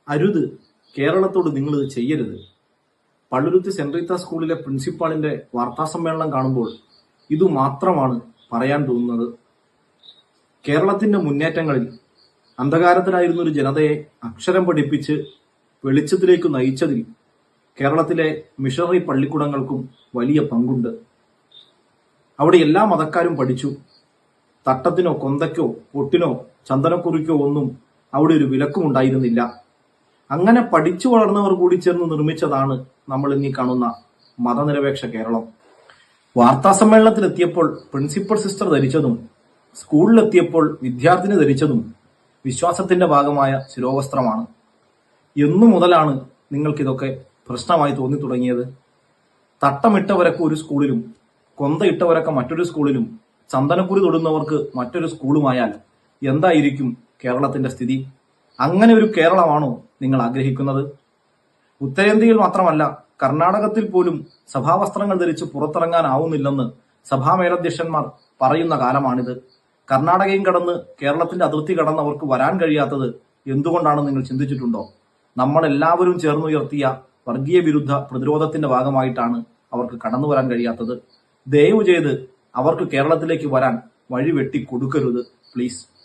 അരുത്, കേരളത്തോട് നിങ്ങൾ ഇത് ചെയ്യരുത്. പള്ളുരുത്തി സെന്റ് റീത്ത സ്കൂളിലെ പ്രിൻസിപ്പാളിന്റെ വാർത്താസമ്മേളനം കാണുമ്പോൾ ഇതു മാത്രമാണ് പറയാൻ തോന്നുന്നത്. കേരളത്തിന്റെ മുന്നേറ്റങ്ങളിൽ അന്ധകാരത്തിലായിരുന്ന ഒരു ജനതയെ അക്ഷരം പഠിപ്പിച്ച് വെളിച്ചത്തിലേക്ക് നയിച്ചതിൽ കേരളത്തിലെ മിഷണറി പള്ളിക്കൂടങ്ങൾക്കും വലിയ പങ്കുണ്ട്. അവിടെ എല്ലാ മതക്കാരും പഠിച്ചു. തട്ടത്തിനോ കൊന്തയ്ക്കോ പൊട്ടിനോ ചന്ദനക്കുറിക്കോ ഒന്നും അവിടെ ഒരു വിലക്കും ഉണ്ടായിരുന്നില്ല. അങ്ങനെ പഠിച്ചു വളർന്നവർ കൂടി ചേർന്ന് നിർമ്മിച്ചതാണ് നമ്മൾ ഇന്നീ കാണുന്ന മതനിരപേക്ഷ കേരളം. വാർത്താസമ്മേളനത്തിലെത്തിയപ്പോൾ പ്രിൻസിപ്പൽ സിസ്റ്റർ ധരിച്ചതും സ്കൂളിലെത്തിയപ്പോൾ വിദ്യാർത്ഥിനി ധരിച്ചതും വിശ്വാസത്തിന്റെ ഭാഗമായ ശിരോവസ്ത്രമാണ്. എന്നു മുതലാണ് നിങ്ങൾക്കിതൊക്കെ പ്രശ്നമായി തോന്നി തുടങ്ങിയത്? തട്ടമിട്ടവരൊക്കെ ഒരു സ്കൂളിലും കൊന്തയിട്ടവരൊക്കെ മറ്റൊരു സ്കൂളിലും ചന്ദനക്കുറി തൊടുന്നവർക്ക് മറ്റൊരു സ്കൂളുമായാൽ എന്തായിരിക്കും കേരളത്തിന്റെ സ്ഥിതി? അങ്ങനെ ഒരു കേരളമാണോ നിങ്ങൾ ആഗ്രഹിക്കുന്നത്? ഉത്തരേന്ത്യയിൽ മാത്രമല്ല, കർണാടകത്തിൽ പോലും സഭാവസ്ത്രങ്ങൾ ധരിച്ച് പുറത്തിറങ്ങാനാവുന്നില്ലെന്ന് സഭാമേലധ്യക്ഷന്മാർ പറയുന്ന കാലമാണിത്. കർണാടകയും കടന്ന് കേരളത്തിന്റെ അതിർത്തി കടന്ന് അവർക്ക് വരാൻ കഴിയാത്തത് എന്തുകൊണ്ടാണെന്ന് നിങ്ങൾ ചിന്തിച്ചിട്ടുണ്ടോ? നമ്മളെല്ലാവരും ചേർന്നുയർത്തിയ വർഗീയ വിരുദ്ധ പ്രതിരോധത്തിന്റെ ഭാഗമായിട്ടാണ് അവർക്ക് കടന്നു വരാൻ കഴിയാത്തത്. ദയവ് ചെയ്ത് അവർക്ക് കേരളത്തിലേക്ക് വരാൻ വഴി വെട്ടി കൊടുക്കരുത്, പ്ലീസ്.